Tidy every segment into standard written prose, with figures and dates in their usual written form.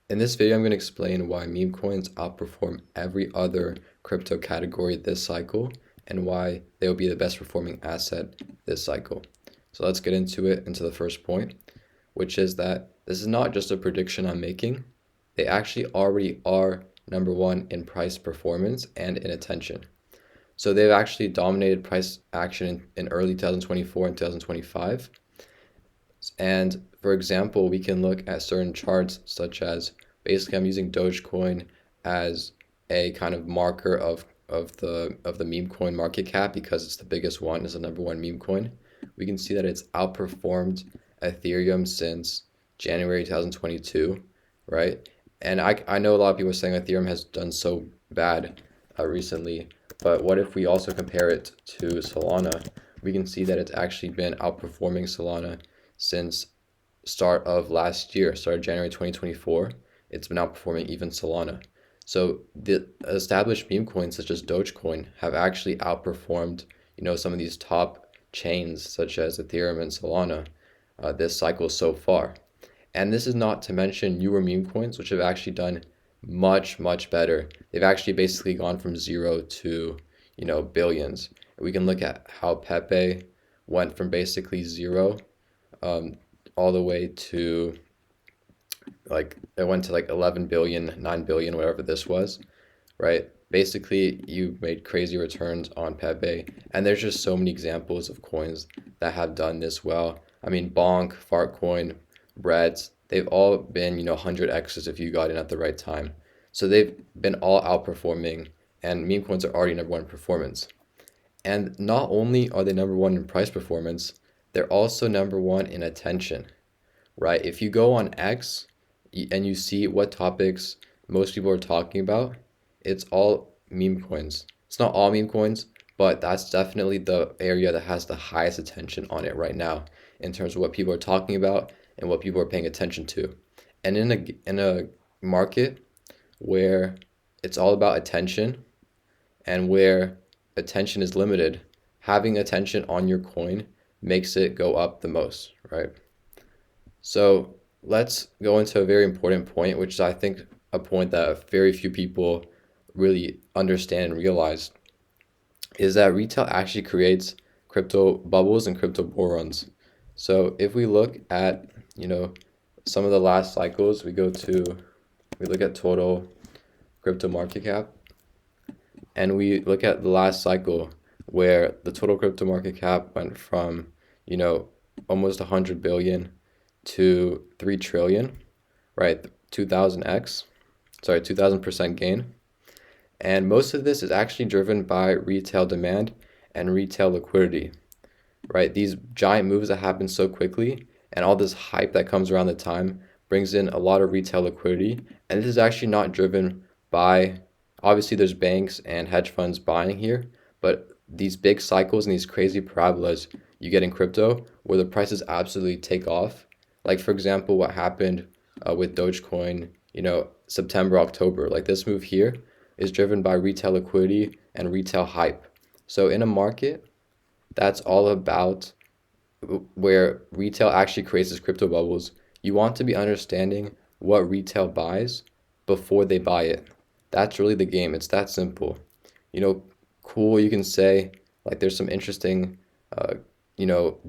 In this video, I'm going to explain why meme coins outperform every other crypto category this cycle and why they'll be the best performing asset this cycle. So let's get into it, into the first point, which is that this is not just a prediction I'm making. They actually already are number one in price performance and in attention. So they've actually dominated price action in early 2024 and 2025. And for example, we can look at certain charts such as, basically I'm using Dogecoin as a kind of marker of the meme coin market cap because it's the biggest one, it's the number one meme coin. We can see that it's outperformed Ethereum since January 2022, right? And I know a lot of people are saying Ethereum has done so bad recently, but what if we also compare it to Solana? We can see that it's actually been outperforming Solana since start of last year, started January 2024. It's been outperforming even Solana. So the established meme coins such as Dogecoin have actually outperformed, some of these top chains such as Ethereum and Solana this cycle so far. And this is not to mention newer meme coins, which have actually done much, much better. They've actually basically gone from zero to, billions. We can look at how Pepe went from basically zero all the way to it went to 11 billion, 9 billion, whatever this was, right? Basically, you made crazy returns on Pepe, and there's just so many examples of coins that have done this well. I mean, Bonk, Fartcoin, Reds, they've all been, 100x's if you got in at the right time. So they've been all outperforming, and meme coins are already number one in performance. And not only are they number one in price performance, they're also number one in attention, right? If you go on X and you see what topics most people are talking about, it's all meme coins. It's not all meme coins, but that's definitely the area that has the highest attention on it right now in terms of what people are talking about and what people are paying attention to. And in a market where it's all about attention and where attention is limited, having attention on your coin makes it go up the most, right? So let's go into a very important point, which is I think a point that very few people really understand and realize, is that retail actually creates crypto bubbles and crypto bull runs. So if we look at, some of the last cycles, we look at total crypto market cap, and we look at the last cycle where the total crypto market cap went from, almost 100 billion to 3 trillion, right? 2000% gain. And most of this is actually driven by retail demand and retail liquidity, right? These giant moves that happen so quickly and all this hype that comes around the time brings in a lot of retail liquidity. And this is actually not driven by, obviously there's banks and hedge funds buying here, but these big cycles and these crazy parabolas you get in crypto where the prices absolutely take off. Like for example, what happened with Dogecoin, September, October, like this move here is driven by retail liquidity and retail hype. So in a market that's all about where retail actually creates these crypto bubbles, you want to be understanding what retail buys before they buy it. That's really the game. It's that simple. Cool, you can say, like there's some interesting,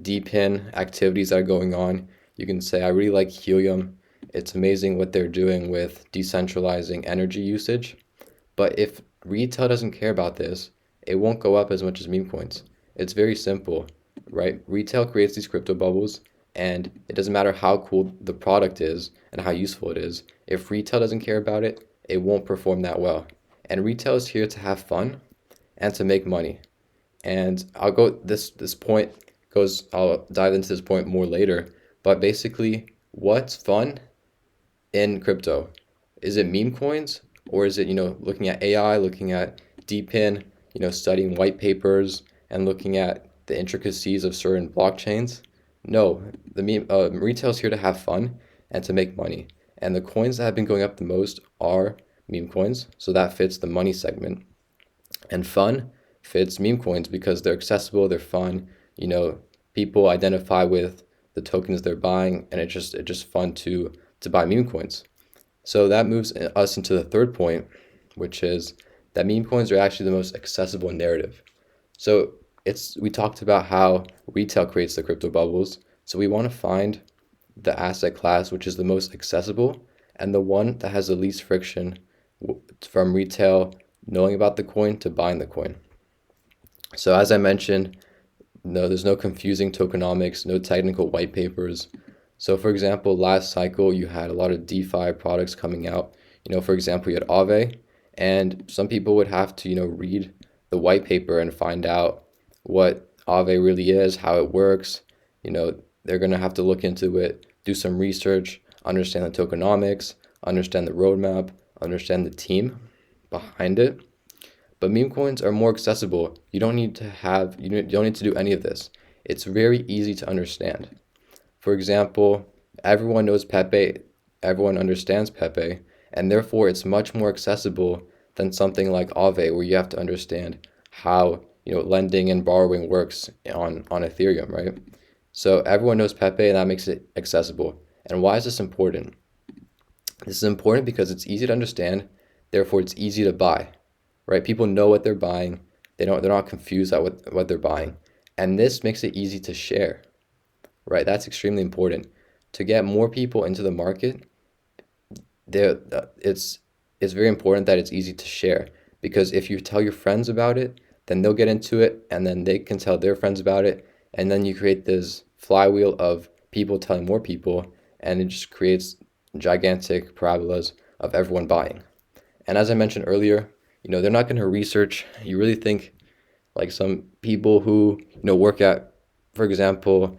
deep in activities that are going on. You can say, I really like helium. It's amazing what they're doing with decentralizing energy usage. But if retail doesn't care about this, it won't go up as much as meme coins. It's very simple, right? Retail creates these crypto bubbles, and it doesn't matter how cool the product is and how useful it is. If retail doesn't care about it, it won't perform that well. And retail is here to have fun and to make money. And I'll dive into this point more later, but basically, what's fun in crypto? Is it meme coins, or is it, looking at AI, looking at deep in, studying white papers and looking at the intricacies of certain blockchains? No, retail is here to have fun and to make money. And the coins that have been going up the most are meme coins, so that fits the money segment. And fun fits meme coins because they're accessible, they're fun, people identify with the tokens they're buying, and it's just fun to buy meme coins. So that moves us into the third point, which is that meme coins are actually the most accessible narrative. So we talked about how retail creates the crypto bubbles. So we want to find the asset class which is the most accessible and the one that has the least friction from retail knowing about the coin to buying the coin. So as I mentioned, no, there's no confusing tokenomics, no technical white papers. So for example, last cycle you had a lot of DeFi products coming out. For example, you had Aave, and some people would have to, read the white paper and find out what Aave really is, how it works. They're gonna have to look into it, do some research, understand the tokenomics, understand the roadmap, understand the team behind it. But meme coins are more accessible. You don't need to do any of this. It's very easy to understand. For example, everyone knows Pepe, everyone understands Pepe, and therefore it's much more accessible than something like Aave, where you have to understand how lending and borrowing works on Ethereum, right? So everyone knows Pepe, and that makes it accessible. And why is this important? This is important because it's easy to understand, therefore it's easy to buy, right? People know what they're buying. They're not confused at what they're buying. And this makes it easy to share, right? That's extremely important. To get more people into the market, there it's very important that it's easy to share, because if you tell your friends about it, then they'll get into it and then they can tell their friends about it, and then you create this flywheel of people telling more people, and it just creates gigantic parabolas of everyone buying. And as I mentioned earlier, they're not going to research. You really think like some people who, work at, for example,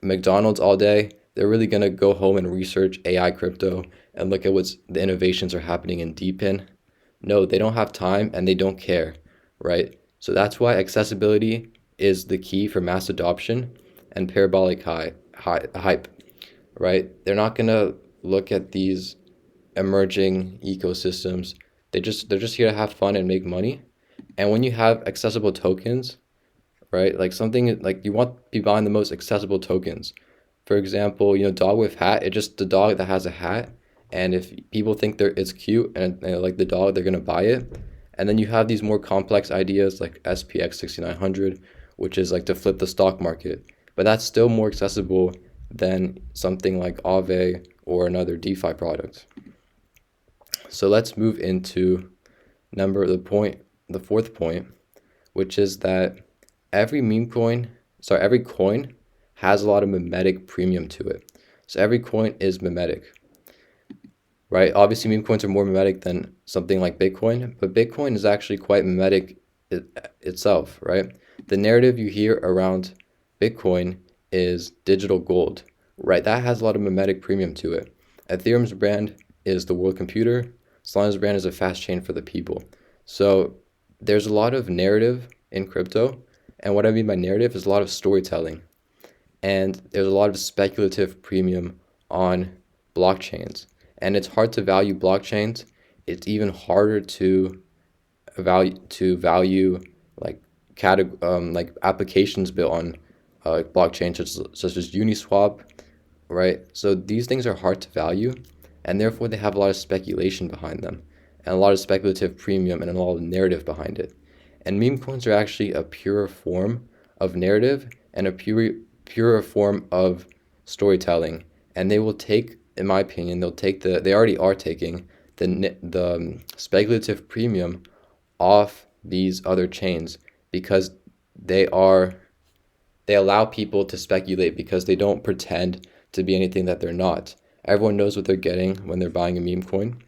McDonald's all day, they're really going to go home and research AI crypto and look at what's the innovations are happening in DePIN? No, they don't have time and they don't care, right? So that's why accessibility is the key for mass adoption and parabolic hype, right? They're not going to look at these emerging ecosystems. They're just here to have fun and make money. And when you have accessible tokens, right? Like something like you want to be buying the most accessible tokens. For example, dog with hat, it's just the dog that has a hat. And if people think it's cute and they like the dog, they're gonna buy it. And then you have these more complex ideas like SPX 6900, which is like to flip the stock market. But that's still more accessible than something like Aave or another DeFi product. So let's move into the fourth point, which is that every coin has a lot of memetic premium to it. So every coin is memetic, right? Obviously, meme coins are more memetic than something like Bitcoin, but Bitcoin is actually quite memetic itself, right? The narrative you hear around Bitcoin is digital gold, right? That has a lot of memetic premium to it. Ethereum's brand is the world computer. Solana's brand is a fast chain for the people. So there's a lot of narrative in crypto. And what I mean by narrative is a lot of storytelling. And there's a lot of speculative premium on blockchains. And it's hard to value blockchains. It's even harder to value like like applications built on blockchains such as Uniswap, right? So these things are hard to value, and therefore they have a lot of speculation behind them, and a lot of speculative premium and a lot of narrative behind it. And meme coins are actually a purer form of narrative and a purer form of storytelling. And they will take, in my opinion, they already are taking the speculative premium off these other chains, because they allow people to speculate because they don't pretend to be anything that they're not. Everyone knows what they're getting when they're buying a meme coin,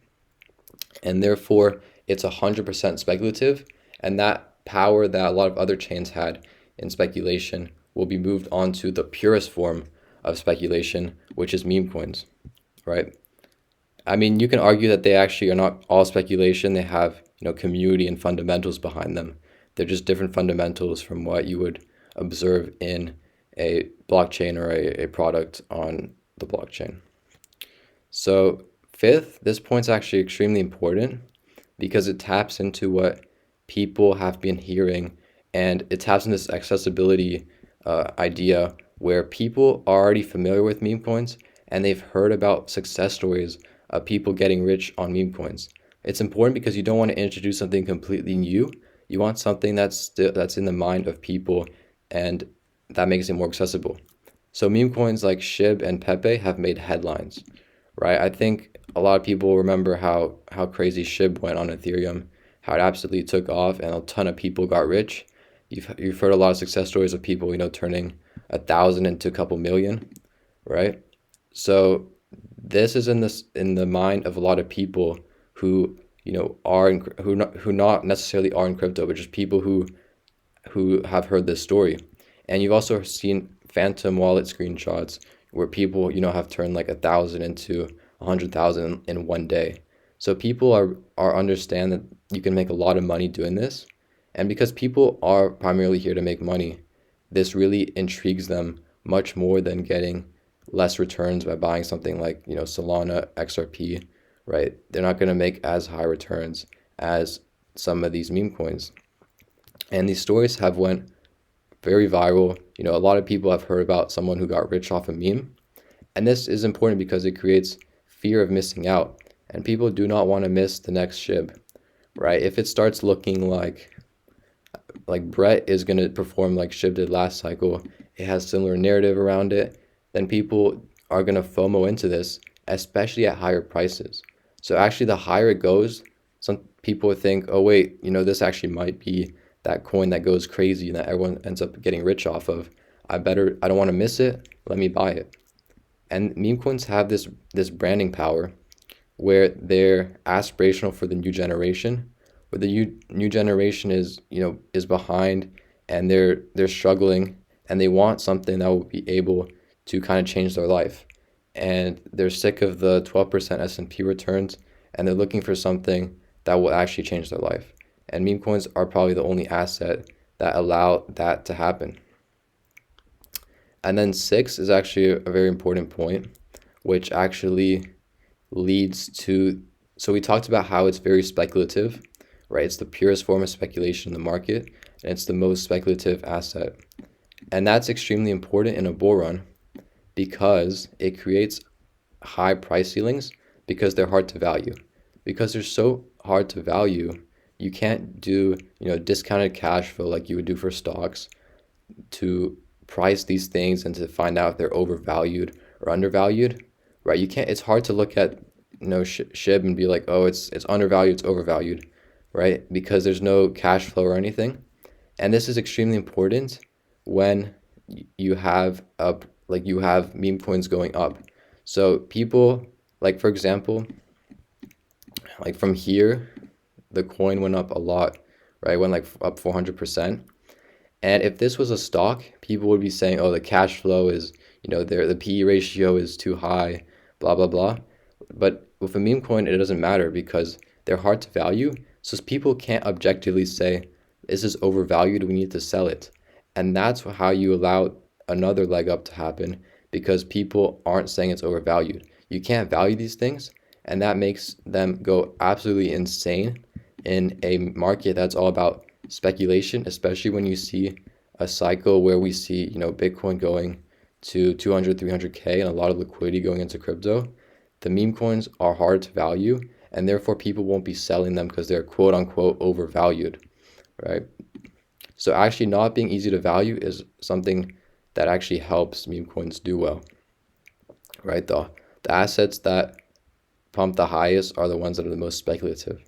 and therefore it's 100% speculative, and that power that a lot of other chains had in speculation will be moved on to the purest form of speculation, which is meme coins, right? I mean, you can argue that they actually are not all speculation. They have, community and fundamentals behind them. They're just different fundamentals from what you would observe in a blockchain or a product on the blockchain. So fifth, this point's actually extremely important because it taps into what people have been hearing, and it taps into this accessibility idea where people are already familiar with meme coins and they've heard about success stories of people getting rich on meme coins. It's important because you don't want to introduce something completely new. You want something that's in the mind of people, and that makes it more accessible. So meme coins like SHIB and Pepe have made headlines, right? I think a lot of people remember how crazy SHIB went on Ethereum, how it absolutely took off, and a ton of people got rich. You've heard a lot of success stories of people, turning 1,000 into a couple million, right? So this is in the mind of a lot of people who are who not necessarily are in crypto, but just people who have heard this story. And you've also seen phantom wallet screenshots where people have turned like 1,000 into 100,000 in one day. So people are understand that you can make a lot of money doing this, and because people are primarily here to make money, this really intrigues them much more than getting less returns by buying something like Solana, XRP, right? They're not going to make as high returns as some of these meme coins. And these stories have went very viral. A lot of people have heard about someone who got rich off a meme. And this is important because it creates fear of missing out. And people do not want to miss the next SHIB, right? If it starts looking like Brett is going to perform like SHIB did last cycle, it has similar narrative around it, then people are going to FOMO into this, especially at higher prices. So actually, the higher it goes, some people think, oh wait, this actually might be that coin that goes crazy and that everyone ends up getting rich off of. I don't want to miss it. Let me buy it. And meme coins have this branding power where they're aspirational for the new generation, where the new generation is behind, and they're struggling, and they want something that will be able to kind of change their life. And they're sick of the 12% S&P returns, and they're looking for something that will actually change their life. And meme coins are probably the only asset that allow that to happen. And then 6 is actually a very important point, which actually leads to, so we talked about how it's very speculative, right? It's the purest form of speculation in the market, and it's the most speculative asset. And that's extremely important in a bull run because it creates high price ceilings because they're hard to value. Because they're so hard to value, you can't do, discounted cash flow like you would do for stocks to price these things and to find out if they're overvalued or undervalued, right? You can't, it's hard to look at, SHIB and be like, oh, it's undervalued, it's overvalued, right? Because there's no cash flow or anything. And this is extremely important when you have meme coins going up. So people, like for example, like from here, the coin went up a lot, right? It went like up 400%. And if this was a stock, people would be saying, oh, the cash flow is, the PE ratio is too high, blah, blah, blah. But with a meme coin, it doesn't matter because they're hard to value. So people can't objectively say, this is overvalued, we need to sell it. And that's how you allow another leg up to happen because people aren't saying it's overvalued. You can't value these things, and that makes them go absolutely insane in a market that's all about speculation, especially when you see a cycle where we see, Bitcoin going to 200, 300K and a lot of liquidity going into crypto. The meme coins are hard to value, and therefore people won't be selling them because they're quote unquote overvalued, right? So actually not being easy to value is something that actually helps meme coins do well, right? The assets that pump the highest are the ones that are the most speculative.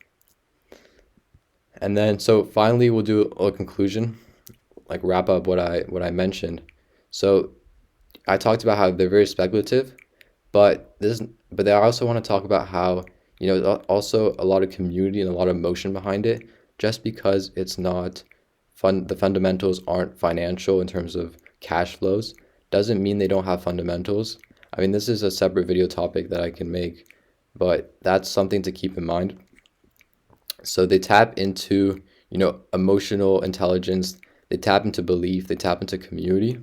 And then, so finally, we'll do a conclusion, like wrap up what I mentioned. So I talked about how they're very speculative, but I also want to talk about how, also a lot of community and a lot of emotion behind it. Just because it's not fun, the fundamentals aren't financial in terms of cash flows, doesn't mean they don't have fundamentals. I mean, this is a separate video topic that I can make, but that's something to keep in mind. So they tap into, emotional intelligence, they tap into belief, they tap into community,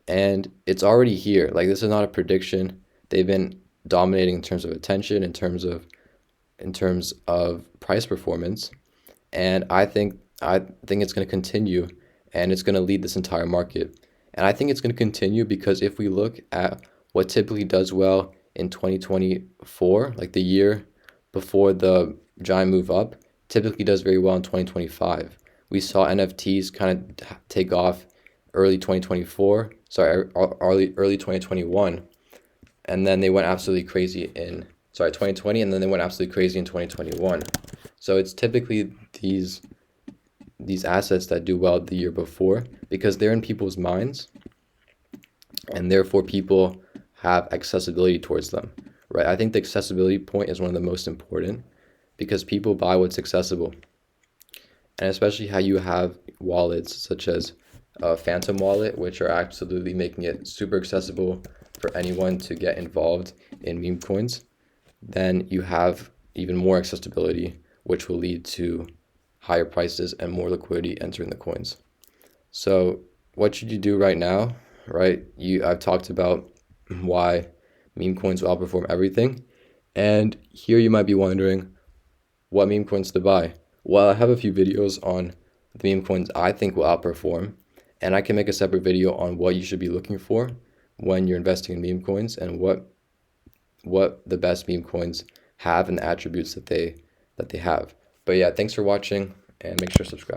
and it's already here. Like, this is not a prediction. They've been dominating in terms of attention, in terms of price performance, and I think it's going to continue, and it's going to lead this entire market. And I think it's going to continue because if we look at what typically does well in 2024, like the year before the giant move up, typically does very well in 2025. We saw NFTs kind of take off early 2021, and then they went absolutely crazy in 2020, and then they went absolutely crazy in 2021. So it's typically these assets that do well the year before because they're in people's minds, and therefore people have accessibility towards them, right? I think the accessibility point is one of the most important because people buy what's accessible, and especially how you have wallets such as a Phantom wallet, which are absolutely making it super accessible for anyone to get involved in meme coins. Then you have even more accessibility, which will lead to higher prices and more liquidity entering the coins. So what should you do right now, right? I've talked about why meme coins will outperform everything. And here you might be wondering what meme coins to buy. Well, I have a few videos on the meme coins I think will outperform, and I can make a separate video on what you should be looking for when you're investing in meme coins and what the best meme coins have and the attributes that they have. But yeah, thanks for watching, and make sure to subscribe.